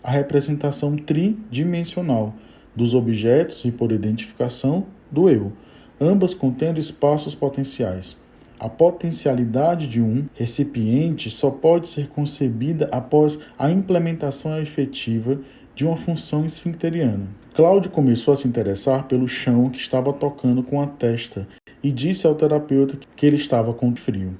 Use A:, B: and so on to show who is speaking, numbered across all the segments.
A: a representação tridimensional dos objetos e, por identificação, do eu, ambas contendo espaços potenciais. A potencialidade de um recipiente só pode ser concebida após a implementação efetiva de uma função esfincteriana. Cláudio começou a se interessar pelo chão que estava tocando com a testa e disse ao terapeuta que ele estava com frio.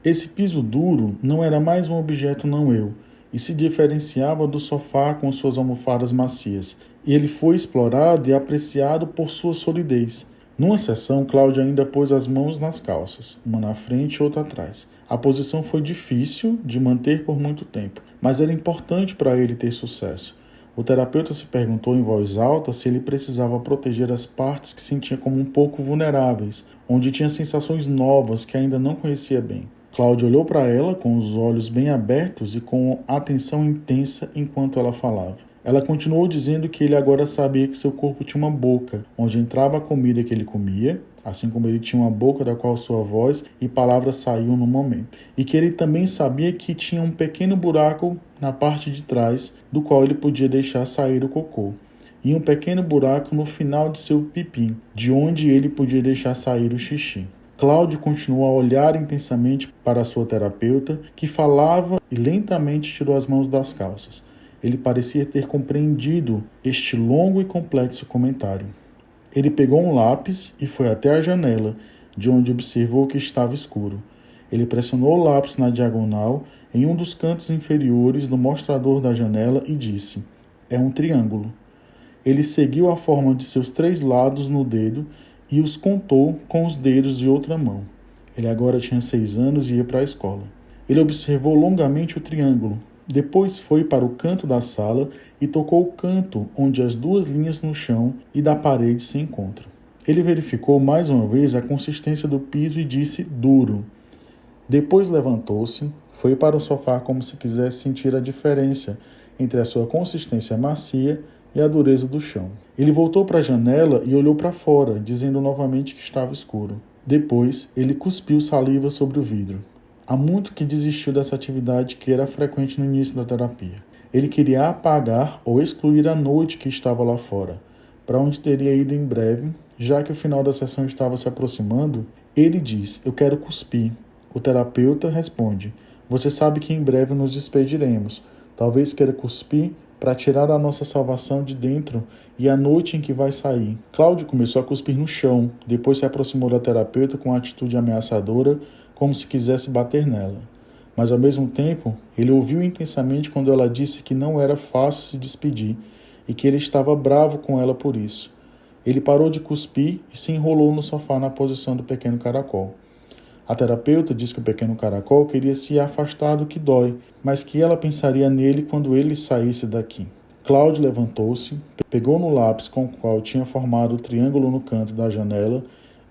A: Esse piso duro não era mais um objeto não eu, e se diferenciava do sofá com suas almofadas macias, e ele foi explorado e apreciado por sua solidez. Numa sessão, Cláudio ainda pôs as mãos nas calças, uma na frente e outra atrás. A posição foi difícil de manter por muito tempo, mas era importante para ele ter sucesso. O terapeuta se perguntou em voz alta se ele precisava proteger as partes que sentia como um pouco vulneráveis, onde tinha sensações novas que ainda não conhecia bem. Cláudio olhou para ela com os olhos bem abertos e com atenção intensa enquanto ela falava. Ela continuou dizendo que ele agora sabia que seu corpo tinha uma boca, onde entrava a comida que ele comia, assim como ele tinha uma boca da qual sua voz e palavras saíam no momento. E que ele também sabia que tinha um pequeno buraco na parte de trás, do qual ele podia deixar sair o cocô. E um pequeno buraco no final de seu pipi, de onde ele podia deixar sair o xixi. Cláudio continuou a olhar intensamente para sua terapeuta, que falava e lentamente tirou as mãos das calças. Ele parecia ter compreendido este longo e complexo comentário. Ele pegou um lápis e foi até a janela, de onde observou que estava escuro. Ele pressionou o lápis na diagonal em um dos cantos inferiores do mostrador da janela e disse: "É um triângulo." Ele seguiu a forma de seus 3 lados no dedo e os contou com os dedos de outra mão. Ele agora tinha 6 anos e ia para a escola. Ele observou longamente o triângulo. Depois foi para o canto da sala e tocou o canto onde as 2 linhas no chão e da parede se encontram. Ele verificou mais uma vez a consistência do piso e disse duro. Depois levantou-se, foi para o sofá como se quisesse sentir a diferença entre a sua consistência macia e a dureza do chão. Ele voltou para a janela e olhou para fora, dizendo novamente que estava escuro. Depois, ele cuspiu saliva sobre o vidro. Há muito que desistiu dessa atividade que era frequente no início da terapia. Ele queria apagar ou excluir a noite que estava lá fora, para onde teria ido em breve, já que o final da sessão estava se aproximando. Ele diz: "Eu quero cuspir." O terapeuta responde: "Você sabe que em breve nos despediremos. Talvez queira cuspir para tirar a nossa salvação de dentro e a noite em que vai sair." Cláudio começou a cuspir no chão, depois se aproximou da terapeuta com uma atitude ameaçadora, como se quisesse bater nela. Mas ao mesmo tempo, ele ouviu intensamente quando ela disse que não era fácil se despedir e que ele estava bravo com ela por isso. Ele parou de cuspir e se enrolou no sofá na posição do pequeno caracol. A terapeuta disse que o pequeno caracol queria se afastar do que dói, mas que ela pensaria nele quando ele saísse daqui. Cláudio levantou-se, pegou no lápis com o qual tinha formado o triângulo no canto da janela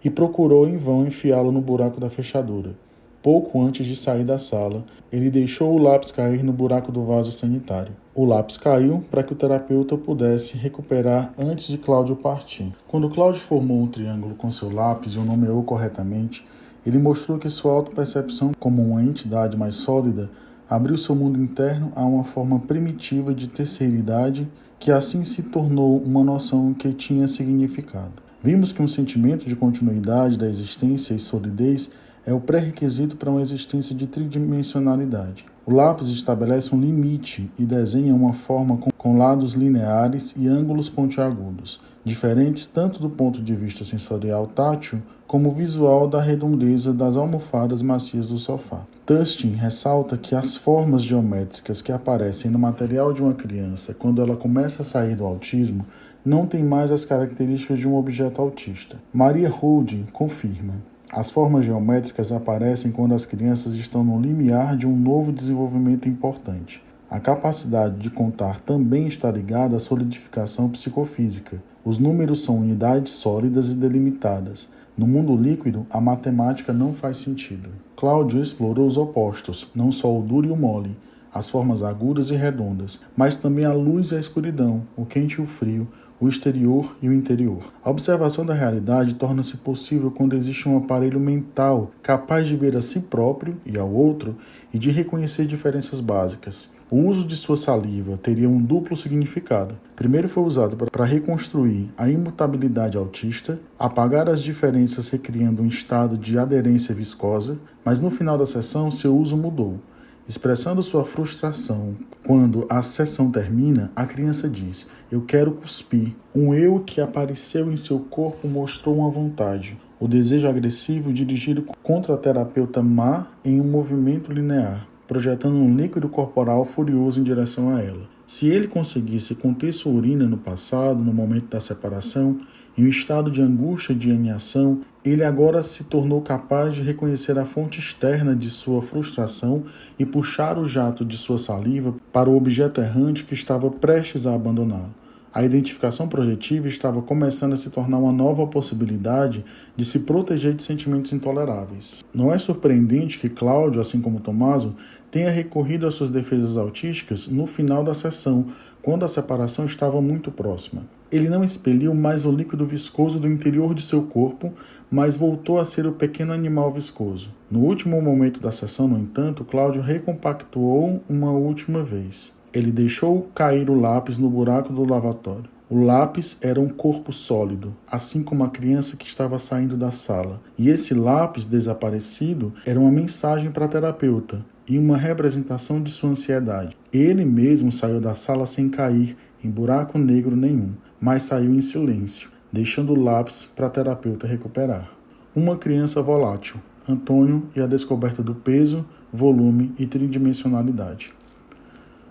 A: e procurou em vão enfiá-lo no buraco da fechadura. Pouco antes de sair da sala, ele deixou o lápis cair no buraco do vaso sanitário. O lápis caiu para que o terapeuta pudesse recuperar antes de Cláudio partir. Quando Cláudio formou um triângulo com seu lápis e o nomeou corretamente, ele mostrou que sua autopercepção como uma entidade mais sólida abriu seu mundo interno a uma forma primitiva de terceiridade que assim se tornou uma noção que tinha significado. Vimos que um sentimento de continuidade da existência e solidez é o pré-requisito para uma existência de tridimensionalidade. O lápis estabelece um limite e desenha uma forma com lados lineares e ângulos pontiagudos, diferentes tanto do ponto de vista sensorial tátil como visual da redondeza das almofadas macias do sofá. Tustin ressalta que as formas geométricas que aparecem no material de uma criança quando ela começa a sair do autismo não têm mais as características de um objeto autista. Maria Hood confirma: as formas geométricas aparecem quando as crianças estão no limiar de um novo desenvolvimento importante. A capacidade de contar também está ligada à solidificação psicofísica. Os números são unidades sólidas e delimitadas. No mundo líquido, a matemática não faz sentido. Cláudio explorou os opostos, não só o duro e o mole, as formas agudas e redondas, mas também a luz e a escuridão, o quente e o frio, o exterior e o interior. A observação da realidade torna-se possível quando existe um aparelho mental capaz de ver a si próprio e ao outro e de reconhecer diferenças básicas. O uso de sua saliva teria um duplo significado. Primeiro, foi usado para reconstruir a imutabilidade autista, apagar as diferenças recriando um estado de aderência viscosa, mas no final da sessão seu uso mudou. Expressando sua frustração quando a sessão termina, a criança diz: "Eu quero cuspir." Um eu que apareceu em seu corpo mostrou uma vontade, o desejo agressivo dirigido contra a terapeuta má em um movimento linear, projetando um líquido corporal furioso em direção a ela. Se ele conseguisse conter sua urina no passado, no momento da separação, em um estado de angústia e de alienação, ele agora se tornou capaz de reconhecer a fonte externa de sua frustração e puxar o jato de sua saliva para o objeto errante que estava prestes a abandoná-lo. A identificação projetiva estava começando a se tornar uma nova possibilidade de se proteger de sentimentos intoleráveis. Não é surpreendente que Cláudio, assim como Tommaso, tenha recorrido às suas defesas autísticas no final da sessão, quando a separação estava muito próxima. Ele não expeliu mais o líquido viscoso do interior de seu corpo, mas voltou a ser o pequeno animal viscoso. No último momento da sessão, no entanto, Cláudio recompactuou uma última vez. Ele deixou cair o lápis no buraco do lavatório. O lápis era um corpo sólido, assim como a criança que estava saindo da sala. E esse lápis desaparecido era uma mensagem para a terapeuta e uma representação de sua ansiedade. Ele mesmo saiu da sala sem cair em buraco negro nenhum, mas saiu em silêncio, deixando o lápis para a terapeuta recuperar. Uma criança volátil, Antônio e a descoberta do peso, volume e tridimensionalidade.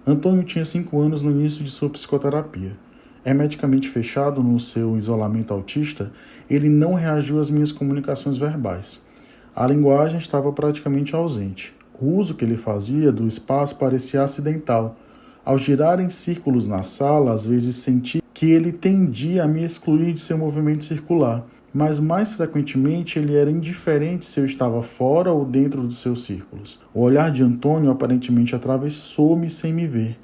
A: Antônio tinha 5 anos no início de sua psicoterapia. Hermeticamente fechado no seu isolamento autista, ele não reagiu às minhas comunicações verbais. A linguagem estava praticamente ausente. O uso que ele fazia do espaço parecia acidental. Ao girar em círculos na sala, às vezes senti que ele tendia a me excluir de seu movimento circular, mas mais frequentemente ele era indiferente se eu estava fora ou dentro dos seus círculos. O olhar de Antônio aparentemente atravessou-me sem me ver.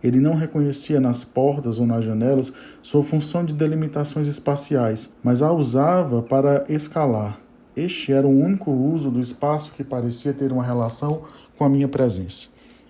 A: Ele não reconhecia nas portas ou nas janelas sua função de delimitações espaciais, mas a usava para escalar. Este era o único uso do espaço que parecia ter uma relação com a minha presença.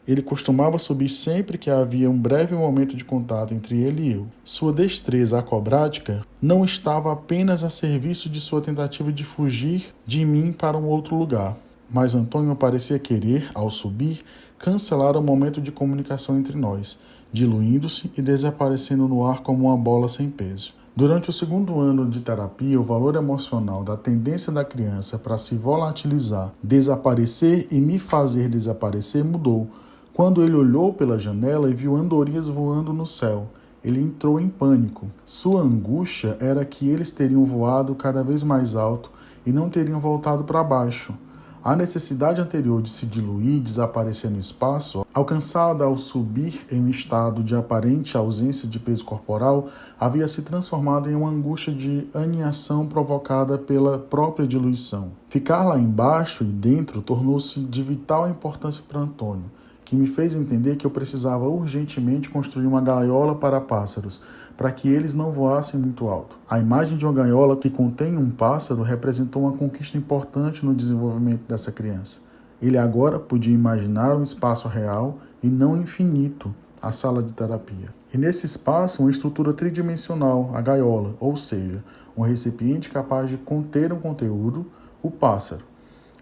A: Ele costumava subir sempre que havia um breve momento de contato entre ele e eu. Sua destreza acrobática não estava apenas a serviço de sua tentativa de fugir de mim para um outro lugar, mas Antônio parecia querer, ao subir, cancelar o momento de comunicação entre nós, diluindo-se e desaparecendo no ar como uma bola sem peso. Durante o 2º ano de terapia, o valor emocional da tendência da criança para se volatilizar, desaparecer e me fazer desaparecer mudou. Quando ele olhou pela janela e viu andorinhas voando no céu, ele entrou em pânico. Sua angústia era que eles teriam voado cada vez mais alto e não teriam voltado para baixo. A necessidade anterior de se diluir e desaparecer no espaço, alcançada ao subir em um estado de aparente ausência de peso corporal, havia se transformado em uma angústia de aniação provocada pela própria diluição. Ficar lá embaixo e dentro tornou-se de vital importância para Antônio, que me fez entender que eu precisava urgentemente construir uma gaiola para pássaros, para que eles não voassem muito alto. A imagem de uma gaiola que contém um pássaro representou uma conquista importante no desenvolvimento dessa criança. Ele agora podia imaginar um espaço real e não infinito, a sala de terapia. E nesse espaço, uma estrutura tridimensional, a gaiola, ou seja, um recipiente capaz de conter um conteúdo, o pássaro.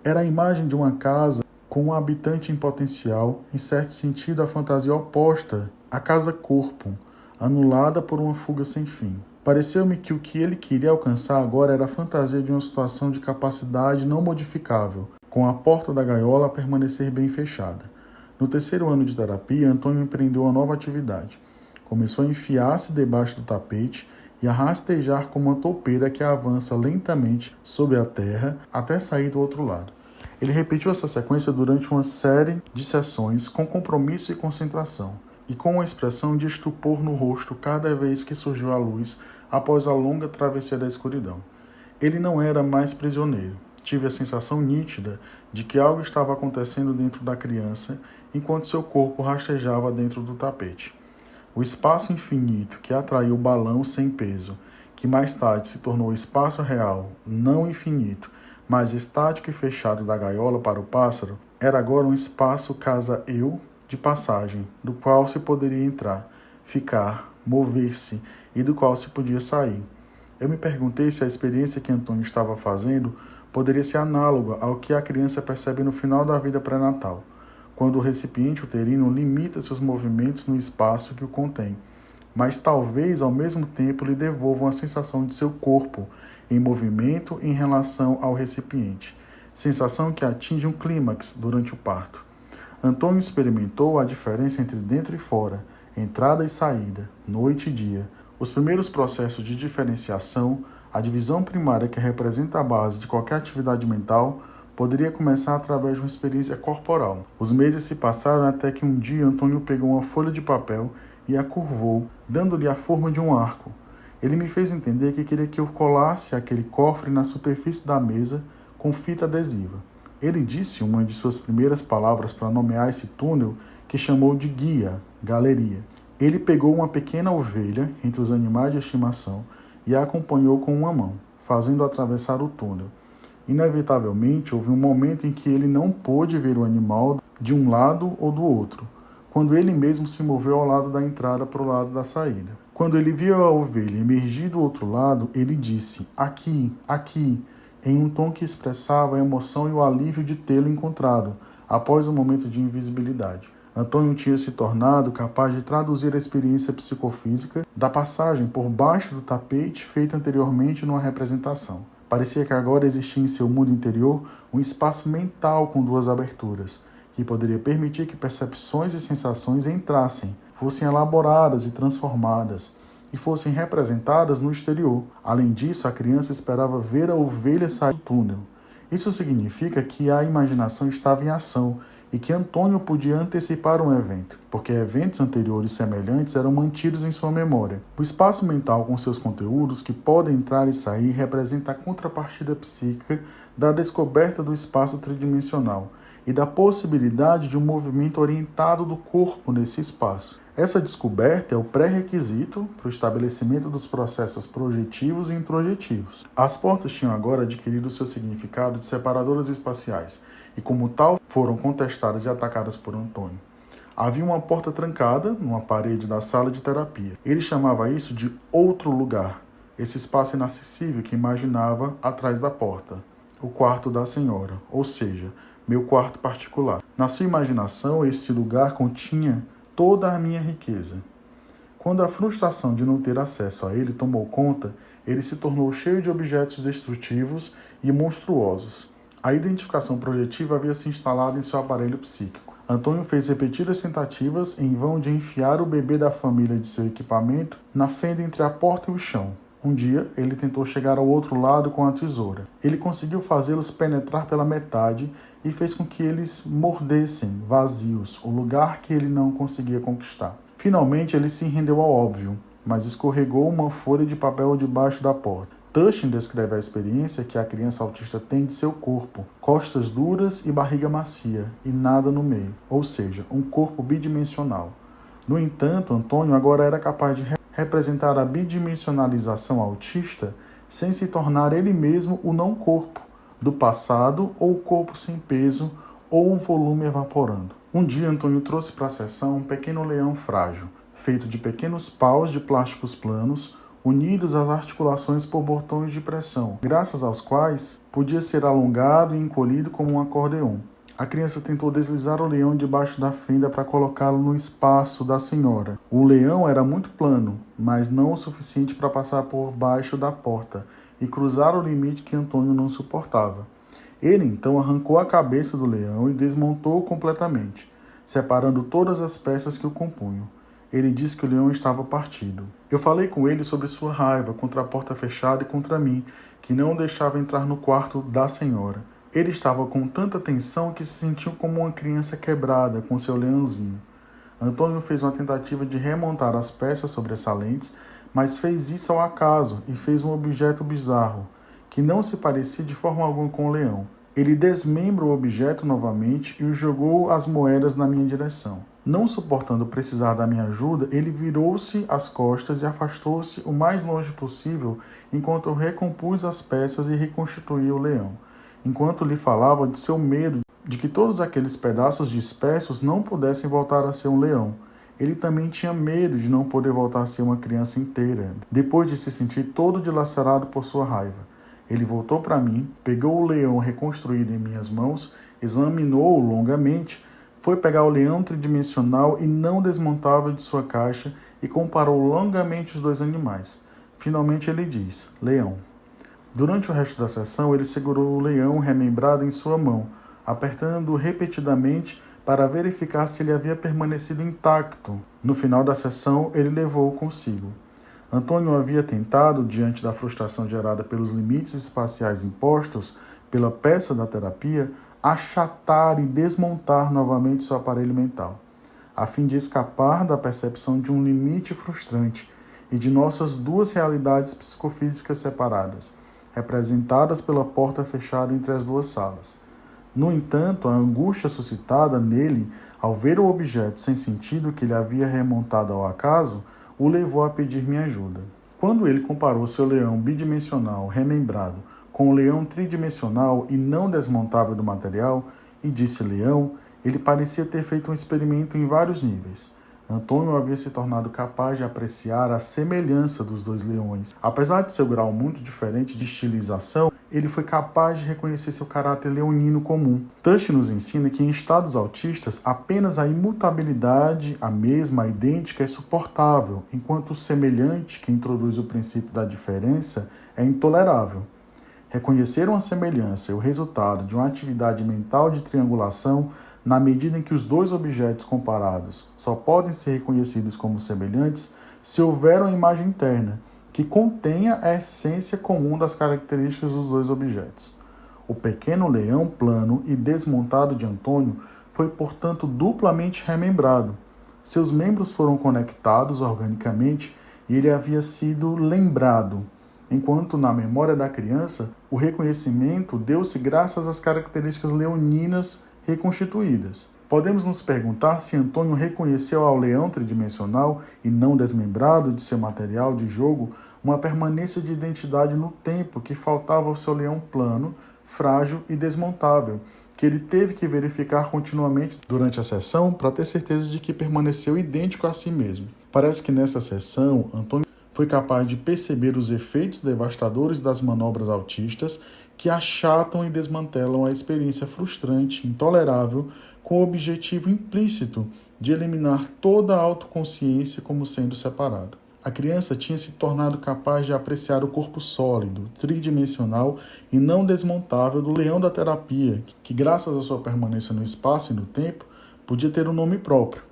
A: Era a imagem de uma casa com um habitante em potencial, em certo sentido a fantasia oposta à casa-corpo, anulada por uma fuga sem fim. Pareceu-me que o que ele queria alcançar agora era a fantasia de uma situação de capacidade não modificável, com a porta da gaiola a permanecer bem fechada. No 3º ano de terapia, Antônio empreendeu uma nova atividade. Começou a enfiar-se debaixo do tapete e a rastejar como uma toupeira que avança lentamente sobre a terra até sair do outro lado. Ele repetiu essa sequência durante uma série de sessões com compromisso e concentração, e com uma expressão de estupor no rosto cada vez que surgiu a luz após a longa travessia da escuridão. Ele não era mais prisioneiro. Tive a sensação nítida de que algo estava acontecendo dentro da criança enquanto seu corpo rastejava dentro do tapete. O espaço infinito que atraiu o balão sem peso, que mais tarde se tornou o espaço real, não infinito, mas estático e fechado da gaiola para o pássaro, era agora um espaço casa eu de passagem, do qual se poderia entrar, ficar, mover-se e do qual se podia sair. Eu me perguntei se a experiência que Antônio estava fazendo poderia ser análoga ao que a criança percebe no final da vida pré-natal, quando o recipiente uterino limita seus movimentos no espaço que o contém, mas talvez ao mesmo tempo lhe devolvam a sensação de seu corpo em movimento em relação ao recipiente, sensação que atinge um clímax durante o parto. Antônio experimentou a diferença entre dentro e fora, entrada e saída, noite e dia. Os primeiros processos de diferenciação, a divisão primária que representa a base de qualquer atividade mental, poderia começar através de uma experiência corporal. Os meses se passaram até que um dia Antônio pegou uma folha de papel e a curvou, dando-lhe a forma de um arco. Ele me fez entender que queria que eu colasse aquele cofre na superfície da mesa com fita adesiva. Ele disse uma de suas primeiras palavras para nomear esse túnel que chamou de guia, galeria. Ele pegou uma pequena ovelha entre os animais de estimação e a acompanhou com uma mão, fazendo atravessar o túnel. Inevitavelmente, houve um momento em que ele não pôde ver o animal de um lado ou do outro, quando ele mesmo se moveu ao lado da entrada para o lado da saída. Quando ele viu a ovelha emergir do outro lado, ele disse, aqui, aqui, em um tom que expressava a emoção e o alívio de tê-lo encontrado, após um momento de invisibilidade. Antônio tinha se tornado capaz de traduzir a experiência psicofísica da passagem por baixo do tapete feita anteriormente numa representação. Parecia que agora existia em seu mundo interior um espaço mental com duas aberturas, que poderia permitir que percepções e sensações entrassem, fossem elaboradas e transformadas, e fossem representadas no exterior. Além disso, a criança esperava ver a ovelha sair do túnel. Isso significa que a imaginação estava em ação e que Antônio podia antecipar um evento, porque eventos anteriores semelhantes eram mantidos em sua memória. O espaço mental com seus conteúdos que podem entrar e sair representa a contrapartida psíquica da descoberta do espaço tridimensional e da possibilidade de um movimento orientado do corpo nesse espaço. Essa descoberta é o pré-requisito para o estabelecimento dos processos projetivos e introjetivos. As portas tinham agora adquirido seu significado de separadoras espaciais e, como tal, foram contestadas e atacadas por Antônio. Havia uma porta trancada numa parede da sala de terapia. Ele chamava isso de outro lugar, esse espaço inacessível que imaginava atrás da porta, o quarto da senhora, ou seja, meu quarto particular. Na sua imaginação, esse lugar continha toda a minha riqueza. Quando a frustração de não ter acesso a ele tomou conta, ele se tornou cheio de objetos destrutivos e monstruosos. A identificação projetiva havia se instalado em seu aparelho psíquico. Antônio fez repetidas tentativas em vão de enfiar o bebê da família de seu equipamento na fenda entre a porta e o chão. Um dia, ele tentou chegar ao outro lado com a tesoura. Ele conseguiu fazê-los penetrar pela metade e fez com que eles mordessem, vazios, o lugar que ele não conseguia conquistar. Finalmente, ele se rendeu ao óbvio, mas escorregou uma folha de papel debaixo da porta. Tushin descreve a experiência que a criança autista tem de seu corpo, costas duras e barriga macia, e nada no meio, ou seja, um corpo bidimensional. No entanto, Antônio agora era capaz de representar a bidimensionalização autista sem se tornar ele mesmo o não-corpo do passado ou o corpo sem peso ou o volume evaporando. Um dia, Antônio trouxe para a sessão um pequeno leão frágil, feito de pequenos paus de plásticos planos, unidos às articulações por botões de pressão, graças aos quais podia ser alongado e encolhido como um acordeon. A criança tentou deslizar o leão debaixo da fenda para colocá-lo no espaço da senhora. O leão era muito plano, mas não o suficiente para passar por baixo da porta e cruzar o limite que Antônio não suportava. Ele então arrancou a cabeça do leão e desmontou-o completamente, separando todas as peças que o compunham. Ele disse que o leão estava partido. Eu falei com ele sobre sua raiva contra a porta fechada e contra mim, que não o deixava entrar no quarto da senhora. Ele estava com tanta tensão que se sentiu como uma criança quebrada com seu leãozinho. Antônio fez uma tentativa de remontar as peças sobressalentes, mas fez isso ao acaso e fez um objeto bizarro, que não se parecia de forma alguma com o leão. Ele desmembra o objeto novamente e o jogou as moedas na minha direção. Não suportando precisar da minha ajuda, ele virou-se as costas e afastou-se o mais longe possível enquanto eu recompus as peças e reconstituía o leão. Enquanto lhe falava de seu medo de que todos aqueles pedaços dispersos não pudessem voltar a ser um leão. Ele também tinha medo de não poder voltar a ser uma criança inteira, depois de se sentir todo dilacerado por sua raiva. Ele voltou para mim, pegou o leão reconstruído em minhas mãos, examinou-o longamente, foi pegar o leão tridimensional e não desmontável de sua caixa e comparou longamente os dois animais. Finalmente ele diz: leão. Durante o resto da sessão, ele segurou o leão remembrado em sua mão, apertando-o repetidamente para verificar se ele havia permanecido intacto. No final da sessão, ele levou-o consigo. Antônio havia tentado, diante da frustração gerada pelos limites espaciais impostos pela peça da terapia, achatar e desmontar novamente seu aparelho mental, a fim de escapar da percepção de um limite frustrante e de nossas duas realidades psicofísicas separadas, representadas pela porta fechada entre as duas salas. No entanto, a angústia suscitada nele ao ver o objeto sem sentido que lhe havia remontado ao acaso o levou a pedir minha ajuda. Quando ele comparou seu leão bidimensional remembrado com o leão tridimensional e não desmontável do material e disse leão, ele parecia ter feito um experimento em vários níveis. Antônio havia se tornado capaz de apreciar a semelhança dos dois leões. Apesar de seu grau muito diferente de estilização, ele foi capaz de reconhecer seu caráter leonino comum. Tush nos ensina que em estados autistas, apenas a imutabilidade, a mesma, a idêntica, é suportável, enquanto o semelhante, que introduz o princípio da diferença, é intolerável. Reconhecer uma semelhança é o resultado de uma atividade mental de triangulação na medida em que os dois objetos comparados só podem ser reconhecidos como semelhantes se houver uma imagem interna que contenha a essência comum das características dos dois objetos. O pequeno leão plano e desmontado de Antônio foi, portanto, duplamente remembrado. Seus membros foram conectados organicamente e ele havia sido lembrado, enquanto na memória da criança, o reconhecimento deu-se graças às características leoninas reconstituídas. Podemos nos perguntar se Antônio reconheceu ao leão tridimensional e não desmembrado de seu material de jogo uma permanência de identidade no tempo que faltava ao seu leão plano, frágil e desmontável, que ele teve que verificar continuamente durante a sessão para ter certeza de que permaneceu idêntico a si mesmo. Parece que nessa sessão, Antônio foi capaz de perceber os efeitos devastadores das manobras autistas que achatam e desmantelam a experiência frustrante, intolerável, com o objetivo implícito de eliminar toda a autoconsciência como sendo separado. A criança tinha se tornado capaz de apreciar o corpo sólido, tridimensional e não desmontável do leão da terapia, que graças à sua permanência no espaço e no tempo, podia ter um nome próprio.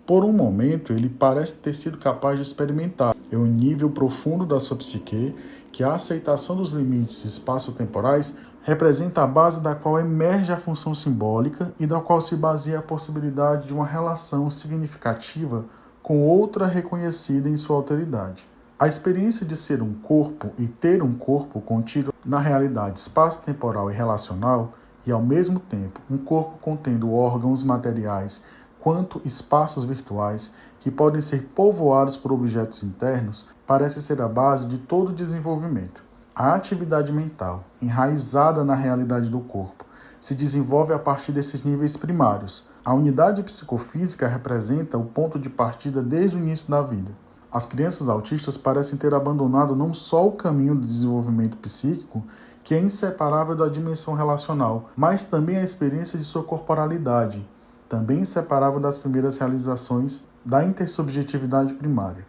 A: Por um momento, ele parece ter sido capaz de experimentar em um nível profundo da sua psique que a aceitação dos limites espaço-temporais representa a base da qual emerge a função simbólica e da qual se baseia a possibilidade de uma relação significativa com outra reconhecida em sua alteridade. A experiência de ser um corpo e ter um corpo contido na realidade espaço-temporal e relacional, e ao mesmo tempo um corpo contendo órgãos materiais quanto espaços virtuais que podem ser povoados por objetos internos, parece ser a base de todo o desenvolvimento. A atividade mental, enraizada na realidade do corpo, se desenvolve a partir desses níveis primários. A unidade psicofísica representa o ponto de partida desde o início da vida. As crianças autistas parecem ter abandonado não só o caminho do desenvolvimento psíquico, que é inseparável da dimensão relacional, mas também a experiência de sua corporalidade, também inseparável das primeiras realizações da intersubjetividade primária.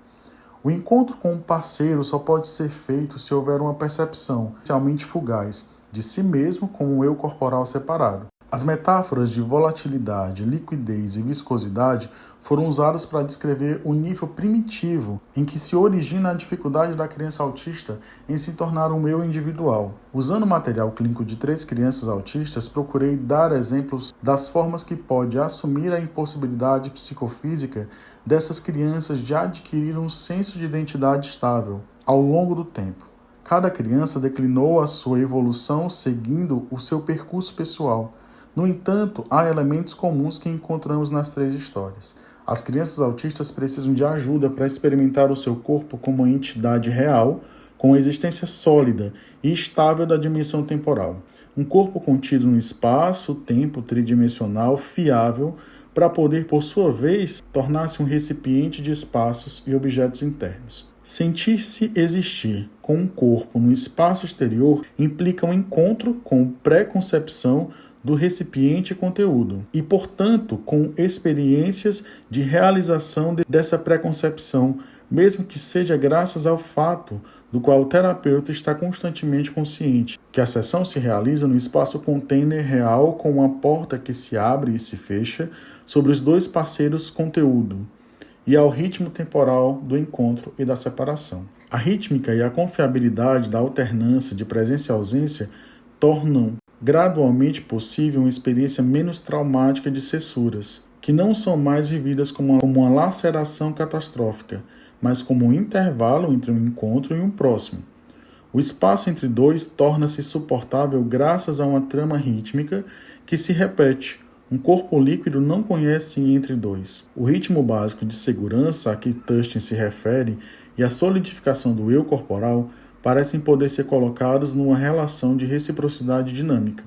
A: O encontro com um parceiro só pode ser feito se houver uma percepção, inicialmente fugaz, de si mesmo como um eu corporal separado. As metáforas de volatilidade, liquidez e viscosidade foram usadas para descrever o nível primitivo em que se origina a dificuldade da criança autista em se tornar um eu individual. Usando o material clínico de 3 crianças autistas, procurei dar exemplos das formas que pode assumir a impossibilidade psicofísica dessas crianças de adquirir um senso de identidade estável ao longo do tempo. Cada criança declinou a sua evolução seguindo o seu percurso pessoal. No entanto, há elementos comuns que encontramos nas 3 histórias. As crianças autistas precisam de ajuda para experimentar o seu corpo como uma entidade real, com existência sólida e estável da dimensão temporal. um corpo contido no espaço-tempo tridimensional fiável para poder, por sua vez, tornar-se um recipiente de espaços e objetos internos. Sentir-se existir com um corpo no espaço exterior implica um encontro com pré-concepção do recipiente e conteúdo, e, portanto, com experiências de realização dessa preconcepção, mesmo que seja graças ao fato do qual o terapeuta está constantemente consciente, que a sessão se realiza no espaço container real com uma porta que se abre e se fecha sobre os dois parceiros conteúdo, e ao ritmo temporal do encontro e da separação. A rítmica e a confiabilidade da alternância de presença e ausência tornam gradualmente possível uma experiência menos traumática de cessuras, que não são mais vividas como uma laceração catastrófica, mas como um intervalo entre um encontro e um próximo. O espaço entre dois torna-se suportável graças a uma trama rítmica que se repete. Um corpo líquido não conhece entre dois. O ritmo básico de segurança a que Tustin se refere e a solidificação do eu corporal parecem poder ser colocados numa relação de reciprocidade dinâmica.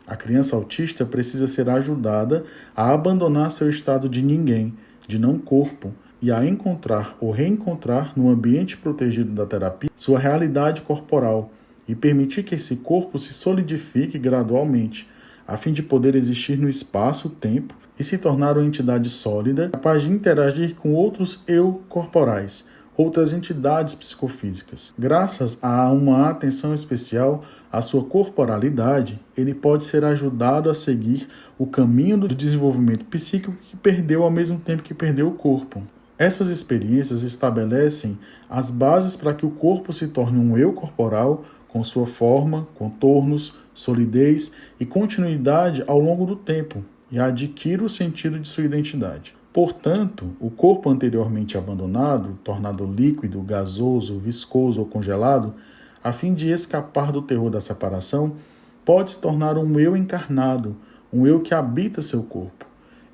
A: A criança autista precisa ser ajudada a abandonar seu estado de ninguém, de não corpo, e a encontrar ou reencontrar no ambiente protegido da terapia sua realidade corporal e permitir que esse corpo se solidifique gradualmente, a fim de poder existir no espaço-tempo e se tornar uma entidade sólida, capaz de interagir com outros eu corporais, outras entidades psicofísicas. Graças a uma atenção especial à sua corporalidade, ele pode ser ajudado a seguir o caminho do desenvolvimento psíquico que perdeu ao mesmo tempo que perdeu o corpo. Essas experiências estabelecem as bases para que o corpo se torne um eu corporal com sua forma, contornos, solidez e continuidade ao longo do tempo e adquira o sentido de sua identidade. Portanto, o corpo anteriormente abandonado, tornado líquido, gasoso, viscoso ou congelado, a fim de escapar do terror da separação, pode se tornar um eu encarnado, um eu que habita seu corpo.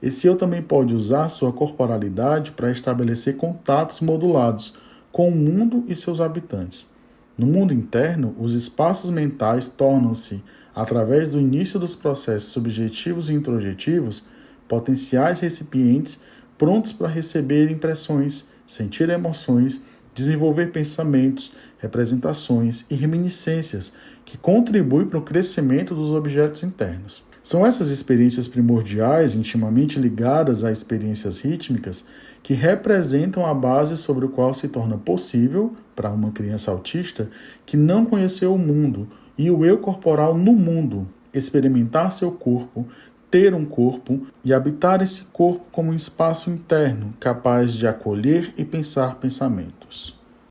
A: Esse eu também pode usar sua corporalidade para estabelecer contatos modulados com o mundo e seus habitantes. No mundo interno, os espaços mentais tornam-se, através do início dos processos subjetivos e introjetivos, potenciais recipientes prontos para receber impressões, sentir emoções, desenvolver pensamentos, representações e reminiscências que contribuem para o crescimento dos objetos internos. São essas experiências primordiais, intimamente ligadas a experiências rítmicas, que representam a base sobre a qual se torna possível, para uma criança autista, que não conheceu o mundo e o eu corporal no mundo, experimentar seu corpo, ter um corpo e habitar esse corpo como um espaço interno capaz de acolher e pensar pensamentos.